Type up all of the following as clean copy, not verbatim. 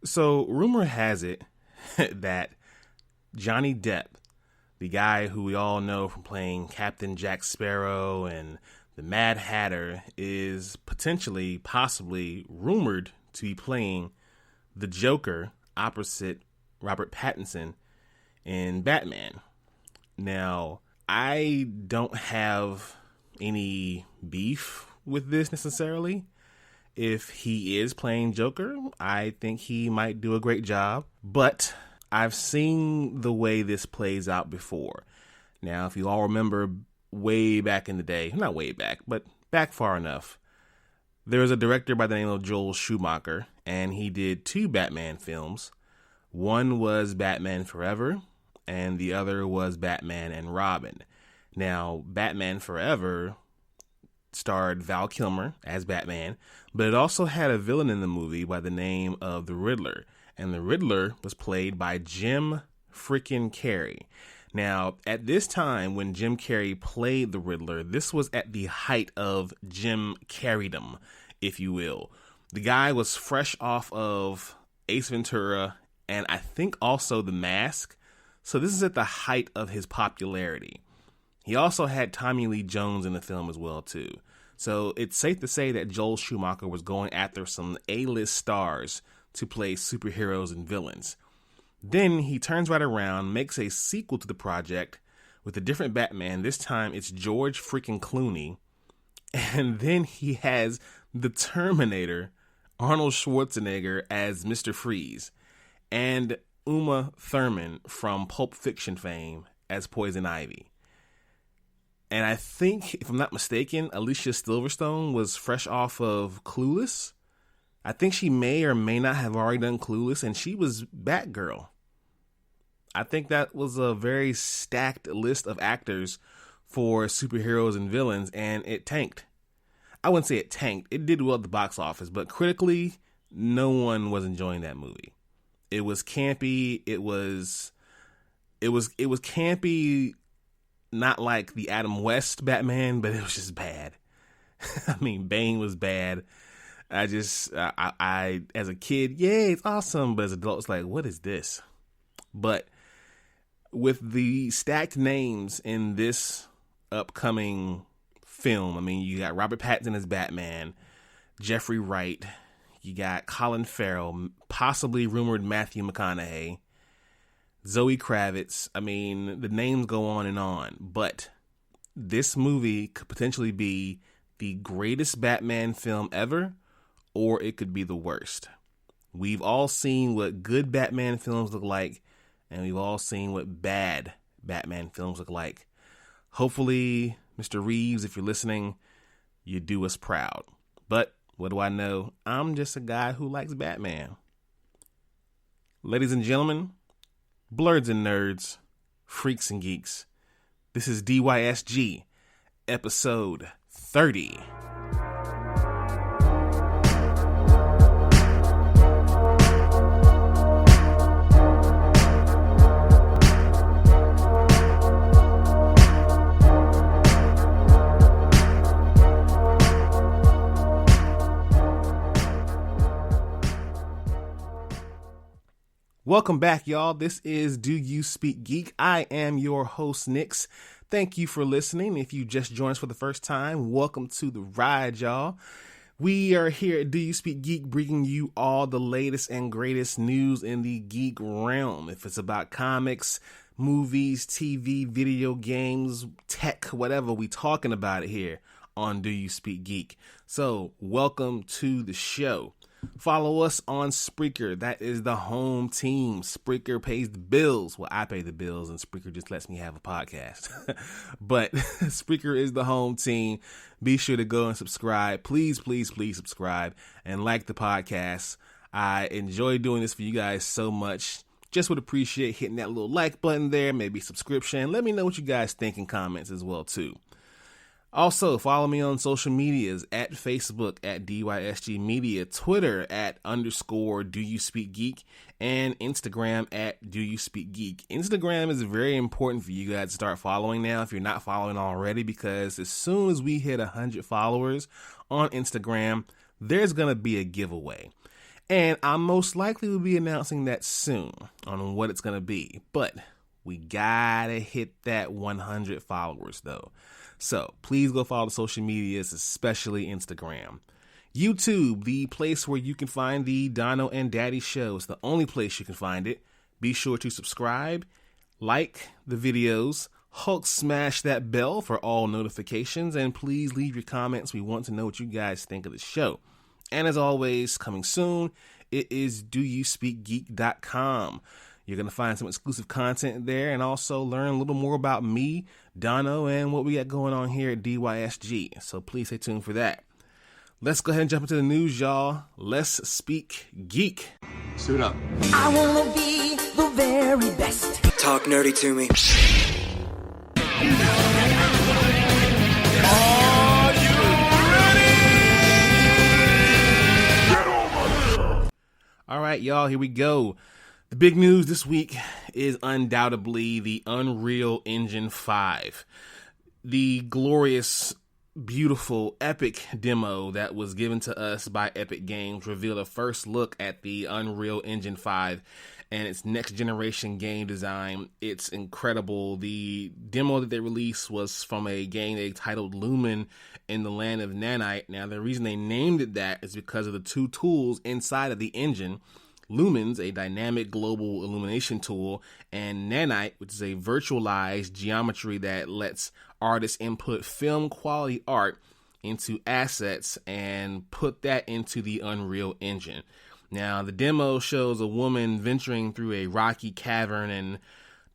So, rumor has it that Johnny Depp, the guy who we all know from playing Captain Jack Sparrow and the Mad Hatter, is possibly rumored to be playing the Joker opposite Robert Pattinson in Batman. Now, I don't have any beef with this necessarily. If he is playing Joker, I think he might do a great job. But I've seen the way this plays out before. Now, if you all remember way back in the day, not way back, but back far enough, there was a director by the name of Joel Schumacher, and he did 2 Batman films. One was Batman Forever, and the other was Batman and Robin. Now, Batman Forever starred Val Kilmer as Batman, but it also had a villain in the movie by the name of the Riddler, and the Riddler was played by Jim freaking Carrey. Now, at this time when Jim Carrey played the Riddler, this was at the height of Jim Carreydom, if you will. The guy was fresh off of Ace Ventura and I think also The Mask, so this is at the height of his popularity. He also had Tommy Lee Jones in the film as well, too. So it's safe to say that Joel Schumacher was going after some A-list stars to play superheroes and villains. Then he turns right around, makes a sequel to the project with a different Batman. This time it's George freaking Clooney. And then he has the Terminator, Arnold Schwarzenegger, as Mr. Freeze. And Uma Thurman from Pulp Fiction fame as Poison Ivy. And I think, if I'm not mistaken, Alicia Silverstone was fresh off of Clueless. I think she may or may not have already done Clueless, and she was Batgirl. I think that was a very stacked list of actors for superheroes and villains, and it tanked. I wouldn't say it tanked. It did well at the box office, but critically, no one was enjoying that movie. It was campy. It was campy. Not like the Adam West Batman, but it was just bad. I mean, Bane was bad. I as a kid, yeah, it's awesome. But as an adult, it's like, what is this? But with the stacked names in this upcoming film, I mean, you got Robert Pattinson as Batman, Jeffrey Wright, you got Colin Farrell, possibly rumored Matthew McConaughey, Zoe Kravitz. I mean, the names go on and on, but this movie could potentially be the greatest Batman film ever, or it could be the worst. We've all seen what good Batman films look like, and we've all seen what bad Batman films look like. Hopefully, Mr. Reeves, if you're listening, you do us proud. But what do I know? I'm just a guy who likes Batman. Ladies and gentlemen, Blurs and nerds, freaks and geeks. This is DYSG, episode 30. Welcome back, y'all. This is Do You Speak Geek? I am your host, Nix. Thank you for listening. If you just joined us for the first time, welcome to the ride, y'all. We are here at Do You Speak Geek, bringing you all the latest and greatest news in the geek realm. If it's about comics, movies, TV, video games, tech, whatever, we talking about it here on Do You Speak Geek. So, welcome to the show. Follow us on Spreaker. That is the home team. Spreaker pays the bills. Well, I pay the bills, and Spreaker just lets me have a podcast. But Spreaker is the home team. Be sure to go and subscribe. Please, please, please subscribe and like the podcast. I enjoy doing this for you guys so much. Just would appreciate hitting that little like button there, maybe subscription. Let me know what you guys think in comments as well, too. Also, follow me on social medias at Facebook at DYSG Media, Twitter at _ Do You Speak Geek, and Instagram at Do You Speak Geek. Instagram is very important for you guys to start following now if you're not following already, because as soon as we hit 100 followers on Instagram, there's going to be a giveaway. And I most likely will be announcing that soon on what it's going to be. But we gotta hit that 100 followers though. So please go follow the social medias, especially Instagram. YouTube, the place where you can find the Dono and Daddy show. It's the only place you can find it. Be sure to subscribe, like the videos, Hulk smash that bell for all notifications, and please leave your comments. We want to know what you guys think of the show. And as always, coming soon, it is doyouspeakgeek.com. You're going to find some exclusive content there and also learn a little more about me, Dono, and what we got going on here at DYSG. So please stay tuned for that. Let's go ahead and jump into the news, y'all. Let's speak geek. Suit up. I want to be the very best. Talk nerdy to me. Are you ready? All right, y'all, here we go. The big news this week is undoubtedly the Unreal Engine 5. The glorious, beautiful, epic demo that was given to us by Epic Games revealed a first look at the Unreal Engine 5 and its next generation game design. It's incredible. The demo that they released was from a game they titled Lumen in the Land of Nanite. Now, the reason they named it that is because of the two tools inside of the engine. Lumen's a dynamic global illumination tool, and Nanite, which is a virtualized geometry that lets artists input film quality art into assets and put that into the Unreal Engine. Now, the demo shows a woman venturing through a rocky cavern and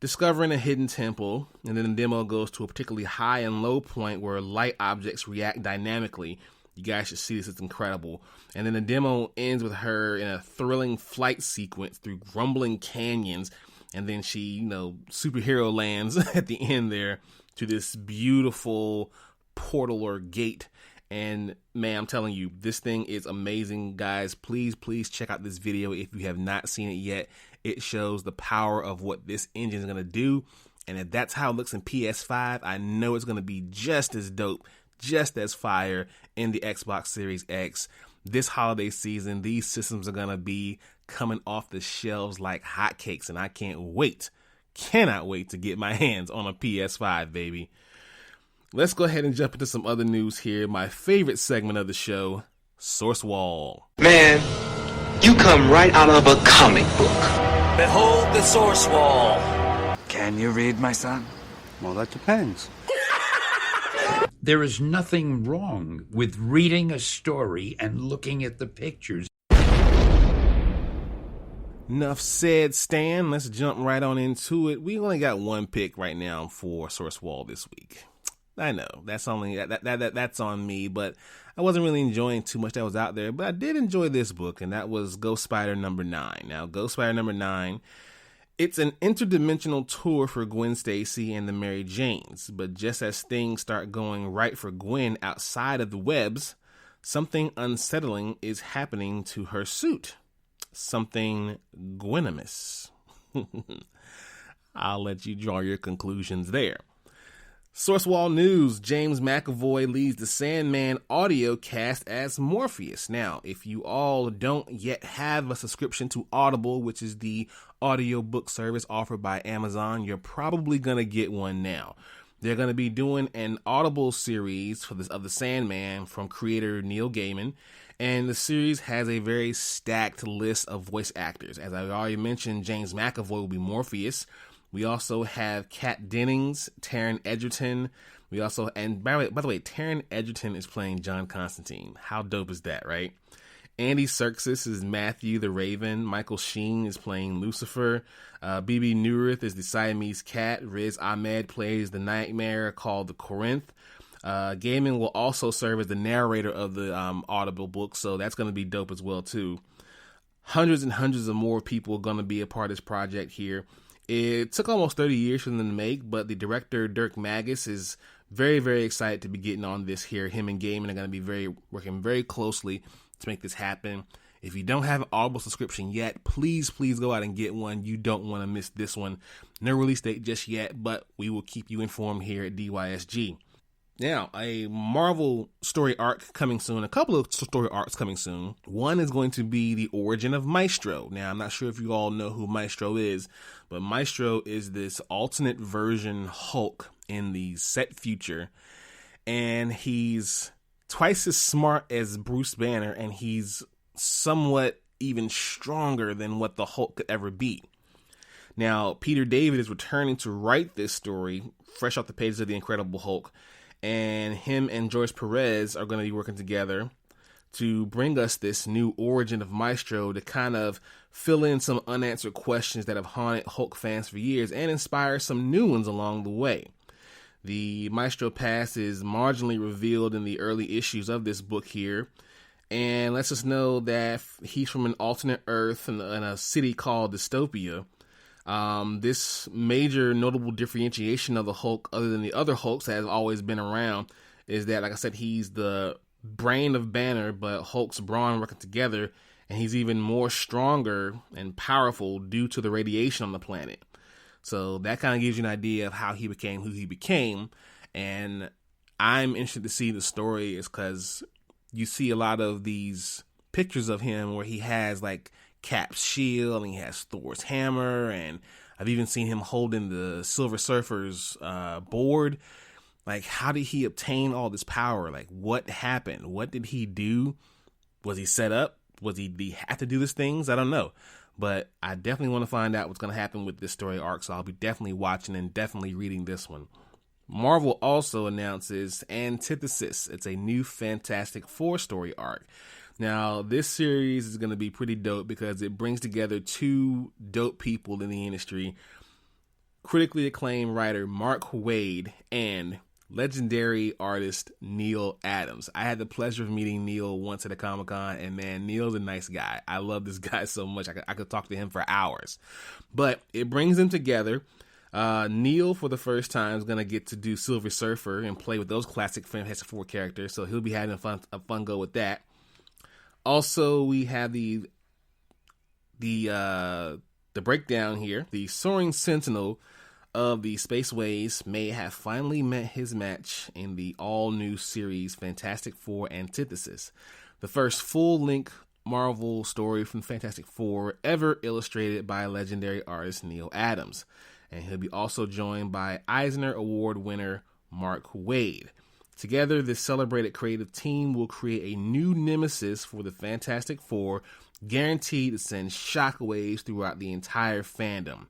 discovering a hidden temple, and then the demo goes to a particularly high and low point where light objects react dynamically. You guys should see this, it's incredible. And then the demo ends with her in a thrilling flight sequence through rumbling canyons, and then she, superhero lands at the end there to this beautiful portal or gate. And man, I'm telling you, this thing is amazing, guys. Please check out this video if you have not seen it yet. It shows the power of what this engine is going to do. And if that's how it looks in PS5, I know it's going to be just as dope, just as fire in the Xbox Series X. This holiday season, these systems are going to be coming off the shelves like hotcakes, and I cannot wait to get my hands on a PS5, baby. Let's go ahead and jump into some other news here. My favorite segment of the show, Source Wall. Man, you come right out of a comic book. Behold the Source Wall. Can you read, my son? Well, that depends. There is nothing wrong with reading a story and looking at the pictures. Enough said, Stan. Let's jump right on into it. We only got one pick right now for Source Wall this week. I know that's on me, but I wasn't really enjoying too much that was out there. But I did enjoy this book, and that was Ghost Spider number 9. Now, Ghost Spider number 9. It's an interdimensional tour for Gwen Stacy and the Mary Janes, but just as things start going right for Gwen outside of the webs, something unsettling is happening to her suit. Something Gwenimous. I'll let you draw your conclusions there. Source Wall News, James McAvoy leads the Sandman audio cast as Morpheus. Now, if you all don't yet have a subscription to Audible, which is the audiobook service offered by Amazon, you're probably going to get one now. They're going to be doing an Audible series of the Sandman from creator Neil Gaiman, and the series has a very stacked list of voice actors. As I already mentioned, James McAvoy will be Morpheus. We also have Kat Dennings, Taron Egerton. And by the way, Taron Egerton is playing John Constantine. How dope is that, right? Andy Serkis is Matthew the Raven. Michael Sheen is playing Lucifer. BB Newirth is the Siamese cat. Riz Ahmed plays the nightmare called the Corinth. Gaiman will also serve as the narrator of the Audible book, so that's going to be dope as well, too. Hundreds and hundreds of more people are going to be a part of this project here. It took almost 30 years for them to make, but the director, Dirk Magus, is very, very excited to be getting on this here. Him and Gaiman are going to be working very closely to make this happen. If you don't have an Audible subscription yet, please go out and get one. You don't want to miss this one. No release date just yet, but we will keep you informed here at DYSG. Now, a Marvel story arc coming soon, a couple of story arcs coming soon. One is going to be the origin of Maestro. Now, I'm not sure if you all know who Maestro is, but Maestro is this alternate version Hulk in the set future, and he's twice as smart as Bruce Banner, and he's somewhat even stronger than what the Hulk could ever be. Now, Peter David is returning to write this story fresh off the pages of The Incredible Hulk, and him and Joyce Perez are going to be working together to bring us this new origin of Maestro to kind of fill in some unanswered questions that have haunted Hulk fans for years and inspire some new ones along the way. The Maestro past is marginally revealed in the early issues of this book here, and lets us know that he's from an alternate Earth in a city called Dystopia. This major notable differentiation of the Hulk, other than the other Hulks that has always been around, is that, like I said, he's the brain of Banner, but Hulk's brawn working together, and he's even more stronger and powerful due to the radiation on the planet. So that kind of gives you an idea of how he became who he became, and I'm interested to see the story is because you see a lot of these pictures of him where he has like Cap's shield and he has Thor's hammer, and I've even seen him holding the Silver Surfer's board. Like, how did he obtain all this power? Like, what happened? What did he do? Was he set up? Did he have to do these things? I don't know. But I definitely want to find out what's going to happen with this story arc, so I'll be definitely watching and definitely reading this one. Marvel also announces Antithesis. It's a new Fantastic Four story arc. Now, this series is going to be pretty dope because it brings together two dope people in the industry, critically acclaimed writer Mark Waid and legendary artist Neil Adams. I had the pleasure of meeting Neil once at a Comic-Con, and man, Neil's a nice guy. I love this guy so much. I could talk to him for hours. But it brings them together. Neil, for the first time, is going to get to do Silver Surfer and play with those classic Fantastic Four characters, so he'll be having a fun go with that. Also, we have the breakdown here. The soaring sentinel of the spaceways may have finally met his match in the all-new series Fantastic Four Antithesis, the first full-length Marvel story from Fantastic Four ever illustrated by legendary artist Neil Adams. And he'll be also joined by Eisner Award winner Mark Waid. Together, this celebrated creative team will create a new nemesis for the Fantastic Four, guaranteed to send shockwaves throughout the entire fandom.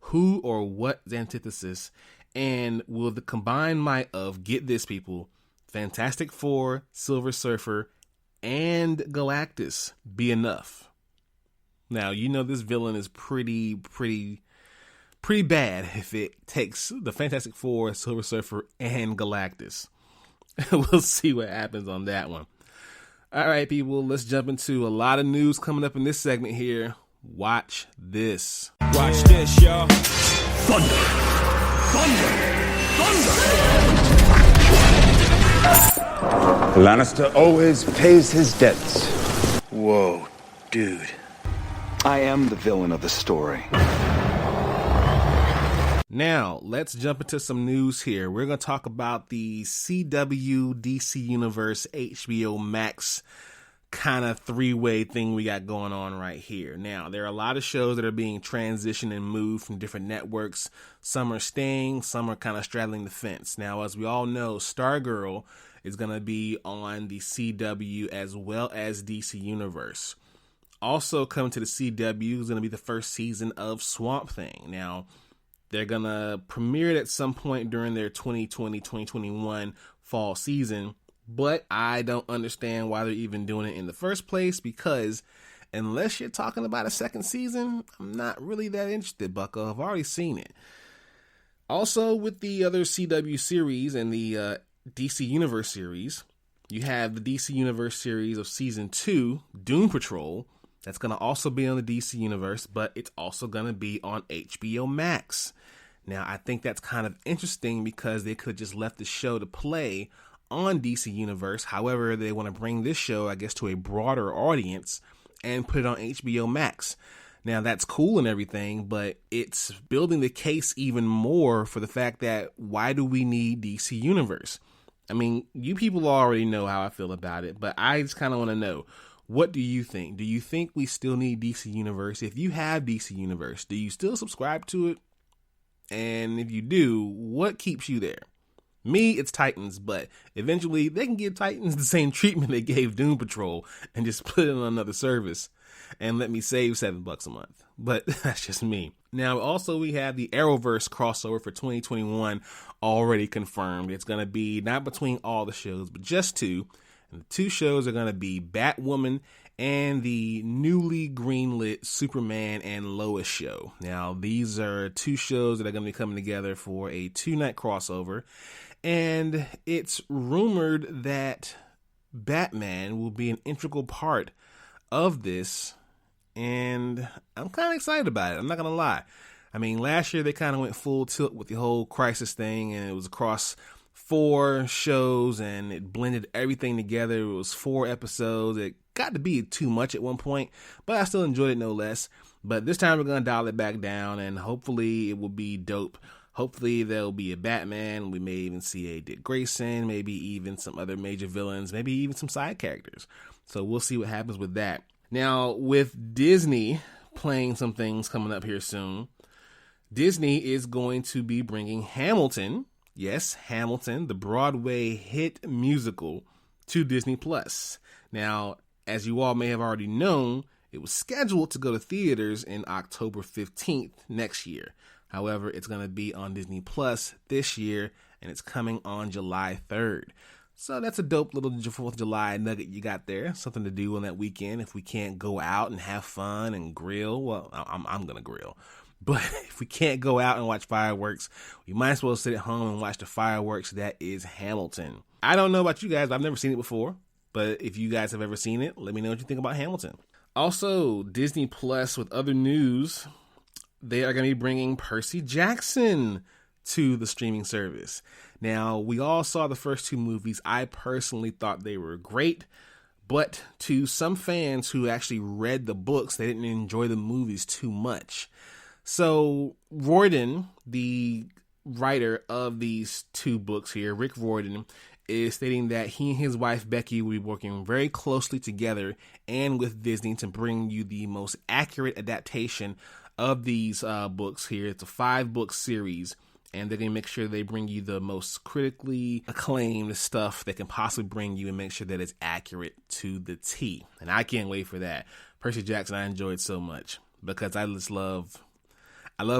Who or what is Antithesis, and will the combined might of, get this people, Fantastic Four, Silver Surfer, and Galactus be enough? Now, you know this villain is pretty bad if it takes the Fantastic Four, Silver Surfer, and Galactus. We'll see what happens on that one. All right, people, let's jump into a lot of news coming up in this segment here. Watch this. Watch this, y'all. Thunder! Lannister always pays his debts. Whoa, dude. I am the villain of the story. Now, let's jump into some news here. We're going to talk about the CW, DC Universe, HBO Max kind of three-way thing we got going on right here. Now, there are a lot of shows that are being transitioned and moved from different networks. Some are staying, some are kind of straddling the fence. Now, as we all know, Stargirl is going to be on the CW as well as DC Universe. Also coming to the CW is going to be the first season of Swamp Thing. Now, they're going to premiere it at some point during their 2020-2021 fall season, but I don't understand why they're even doing it in the first place, because unless you're talking about a second season, I'm not really that interested, bucko. I've already seen it. Also, with the other CW series and the DC Universe series, you have the DC Universe series of Season 2, Doom Patrol. That's going to also be on the DC Universe, but it's also going to be on HBO Max. Now, I think that's kind of interesting because they could just left the show to play on DC Universe. However, they want to bring this show, I guess, to a broader audience and put it on HBO Max. Now, that's cool and everything, but it's building the case even more for the fact that why do we need DC Universe? I mean, you people already know how I feel about it, but I just kind of want to know, what do you think? Do you think we still need DC Universe? If you have DC Universe, do you still subscribe to it? And if you do, what keeps you there? Me, it's Titans, but eventually they can give Titans the same treatment they gave Doom Patrol and just put it on another service and let me save $7 a month. But that's just me. Now, also we have the Arrowverse crossover for 2021 already confirmed. It's going to be not between all the shows, but just two. And the two shows are going to be Batwoman and the newly greenlit Superman and Lois show. Now, these are two shows that are going to be coming together for a 2-night crossover. And it's rumored that Batman will be an integral part of this. And I'm kind of excited about it. I'm not going to lie. I mean, last year they kind of went full tilt with the whole Crisis thing. And it was across 4 shows and it blended everything together. It was 4 episodes. It got to be too much at one point, but I still enjoyed it no less. But this time we're going to dial it back down and hopefully it will be dope. Hopefully there'll be a Batman. We may even see a Dick Grayson, maybe even some other major villains, maybe even some side characters. So we'll see what happens with that. Now, with Disney playing some things coming up here soon, Disney is going to be bringing Hamilton, yes, Hamilton, the Broadway hit musical, to Disney+. Now, as you all may have already known, it was scheduled to go to theaters in October 15th next year. However, it's going to be on Disney Plus this year, and it's coming on July 3rd. So that's a dope little 4th of July nugget you got there. Something to do on that weekend if we can't go out and have fun and grill. Well, I'm going to grill. But if we can't go out and watch fireworks, we might as well sit at home and watch the fireworks that is Hamilton. I don't know about you guys. I've never seen it before. But if you guys have ever seen it, let me know what you think about Hamilton. Also, Disney Plus with other news. They are going to be bringing Percy Jackson to the streaming service. Now, we all saw the first 2 movies. I personally thought they were great, but to some fans who actually read the books, they didn't enjoy the movies too much. So, Riordan, the writer of these 2 books here, Rick Riordan, is stating that he and his wife Becky will be working very closely together and with Disney to bring you the most accurate adaptation of these books here. It's a 5-book series, and they're going to make sure they bring you the most critically acclaimed stuff they can possibly bring you and make sure that it's accurate to the T. And I can't wait for that. Percy Jackson, I enjoyed so much because I love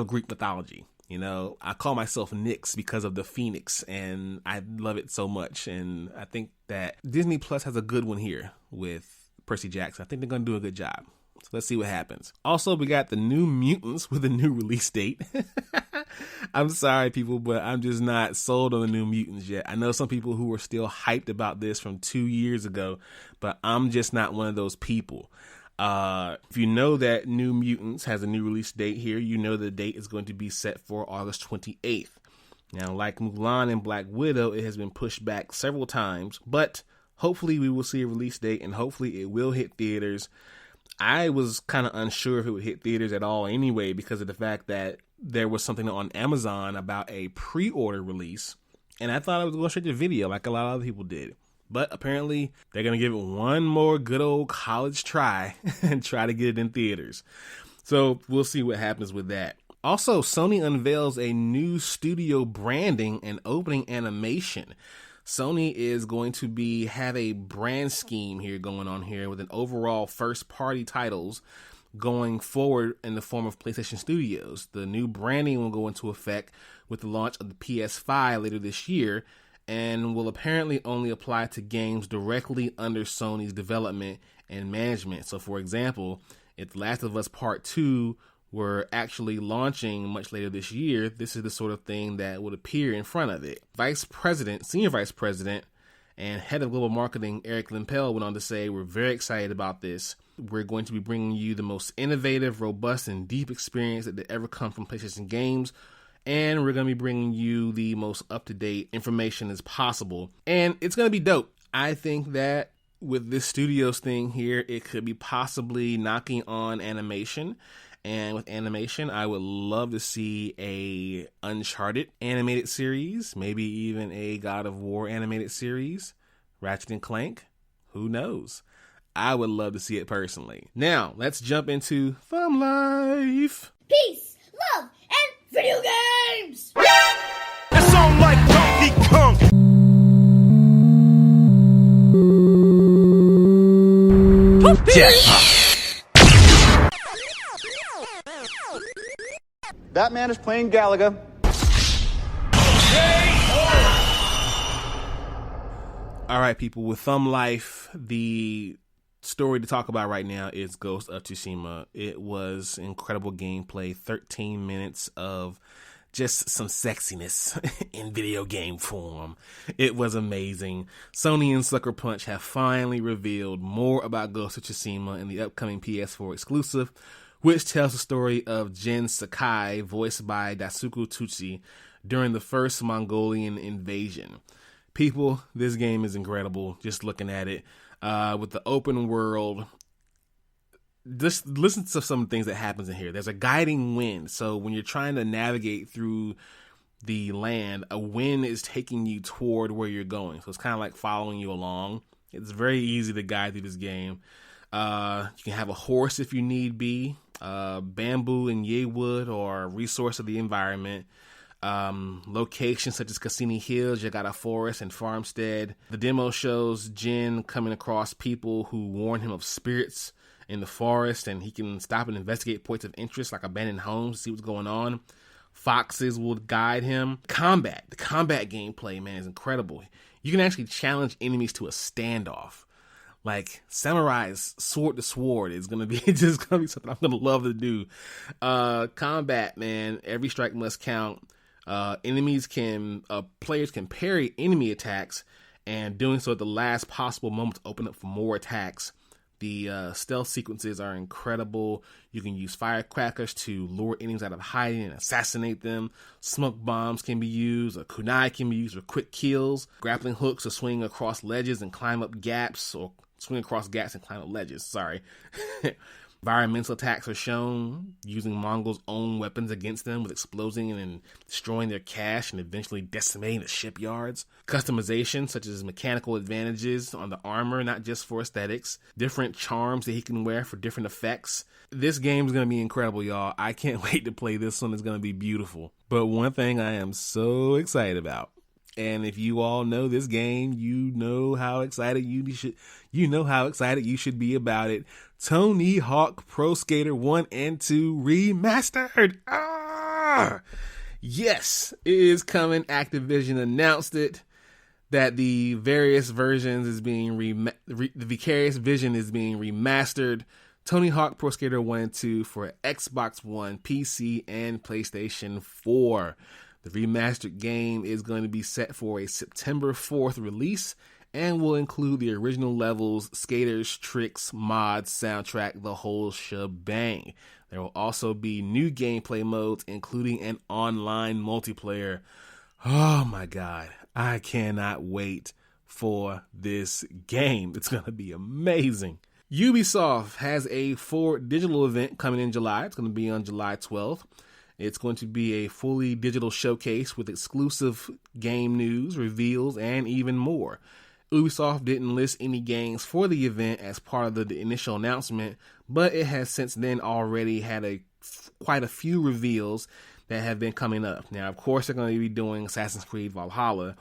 Greek mythology. You know, I call myself Nyx because of the Phoenix, and I love it so much. And I think that Disney Plus has a good one here with Percy Jackson. I think they're going to do a good job. So let's see what happens. Also, we got the New Mutants with a new release date. I'm sorry, people, but I'm just not sold on the New Mutants yet. I know some people who are still hyped about this from 2 years ago, but I'm just not one of those people. If you know that New Mutants has a new release date here, you know the date is going to be set for August 28th. Now, like Mulan and Black Widow, it has been pushed back several times, but hopefully we will see a release date and hopefully it will hit theaters. I was kind of unsure if it would hit theaters at all anyway because of the fact that there was something on Amazon about a pre-order release, and I thought I was going straight to video like a lot of other people did. But apparently, they're going to give it one more good old college try and try to get it in theaters. So we'll see what happens with that. Also, Sony unveils a new studio branding and opening animation. Sony is going to have a brand scheme here going on here with an overall first-party titles going forward in the form of PlayStation Studios. The new branding will go into effect with the launch of the PS5 later this year and will apparently only apply to games directly under Sony's development and management. So, for example, if The Last of Us Part 2 were actually launching much later this year, this is the sort of thing that would appear in front of it. Senior Vice President, and Head of Global Marketing Eric Lempel went on to say, "We're very excited about this. We're going to be bringing you the most innovative, robust, and deep experience that ever come from PlayStation games. And we're going to be bringing you the most up-to-date information as possible. And it's going to be dope." I think that with this studios thing here, it could be possibly knocking on animation And with animation, I would love to see a Uncharted animated series, maybe even a God of War animated series, Ratchet and Clank. Who knows? I would love to see it personally. Now, let's jump into Thumb Life. Peace, love, and video games! It's on like Donkey Kong. Batman is playing Galaga. All right, people, with Thumb Life, the story to talk about right now is Ghost of Tsushima. It was incredible gameplay, 13 minutes of just some sexiness in video game form. It was amazing. Sony and Sucker Punch have finally revealed more about Ghost of Tsushima in the upcoming PS4 exclusive, which tells the story of Jin Sakai, voiced by Daisuke Tsuchi, during the first Mongolian invasion. People, this game is incredible, just looking at it. With the open world, just listen to some of the things that happens in here. There's a guiding wind, so when you're trying to navigate through the land, a wind is taking you toward where you're going. So it's kind of like following you along. It's very easy to guide through this game. You can have a horse if you need be. Bamboo and yewood are a resource of the environment. Locations such as Cassini Hills, you got a forest and farmstead. The demo shows Jin coming across people who warn him of spirits in the forest, and he can stop and investigate points of interest like abandoned homes to see what's going on. Foxes will guide him. The combat gameplay, man, is incredible. You can actually challenge enemies to a standoff. Like samurais sword to sword is gonna be something I'm gonna love to do. Combat, man, every strike must count. Players can parry enemy attacks, and doing so at the last possible moment to open up for more attacks. The stealth sequences are incredible. You can use firecrackers to lure enemies out of hiding and assassinate them. Smoke bombs can be used. A kunai can be used for quick kills. Grappling hooks to swing across ledges and climb up gaps, or swing across gaps and climb up ledges. Sorry. Environmental attacks are shown, using Mongols' own weapons against them, with exploding and destroying their cache and eventually decimating the shipyards. Customization, such as mechanical advantages on the armor, not just for aesthetics. Different charms that he can wear for different effects. This game is going to be incredible, y'all. I can't wait to play this one. It's going to be beautiful. But one thing I am so excited about, and if you all know this game, you know how excited you should be about it. Tony Hawk Pro Skater 1 and 2 Remastered. Yes, it is coming. Activision announced it, that the various versions is being the Vicarious Vision is being remastered. Tony Hawk Pro Skater 1 and 2 for Xbox One, PC, and PlayStation 4. The remastered game is going to be set for a September 4th release and will include the original levels, skaters, tricks, mods, soundtrack, the whole shebang. There will also be new gameplay modes, including an online multiplayer. Oh my God, I cannot wait for this game. It's going to be amazing. Ubisoft has a 4 digital event coming in July. It's going to be on July 12th. It's going to be a fully digital showcase with exclusive game news, reveals, and even more. Ubisoft didn't list any games for the event as part of the initial announcement, but it has since then already had quite a few reveals that have been coming up. Now, of course, they're going to be doing Assassin's Creed Valhalla.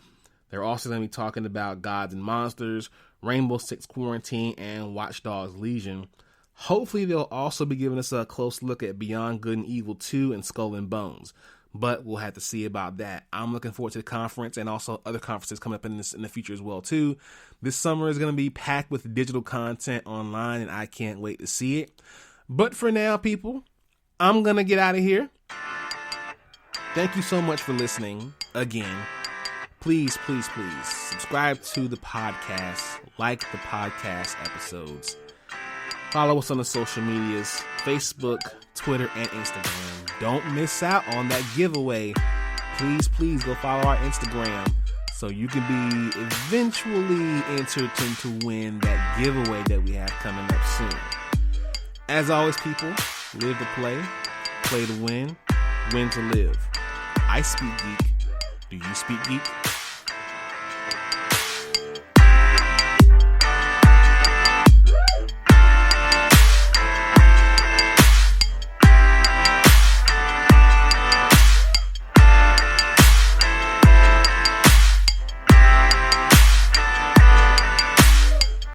They're also going to be talking about Gods and Monsters, Rainbow Six Quarantine, and Watch Dogs Legion. Hopefully, they'll also be giving us a close look at Beyond Good and Evil 2 and Skull and Bones, but we'll have to see about that. I'm looking forward to the conference and also other conferences coming up in the future as well, too. This summer is going to be packed with digital content online, and I can't wait to see it. But for now, people, I'm going to get out of here. Thank you so much for listening again. Please, please, please subscribe to the podcast, like the podcast episodes. Follow us on the social medias, Facebook, Twitter, and Instagram. Don't miss out on that giveaway. Please, please go follow our Instagram so you can be eventually entered to win that giveaway that we have coming up soon. As always, people, Live to play, play to win, win to live. I speak geek. Do you speak geek?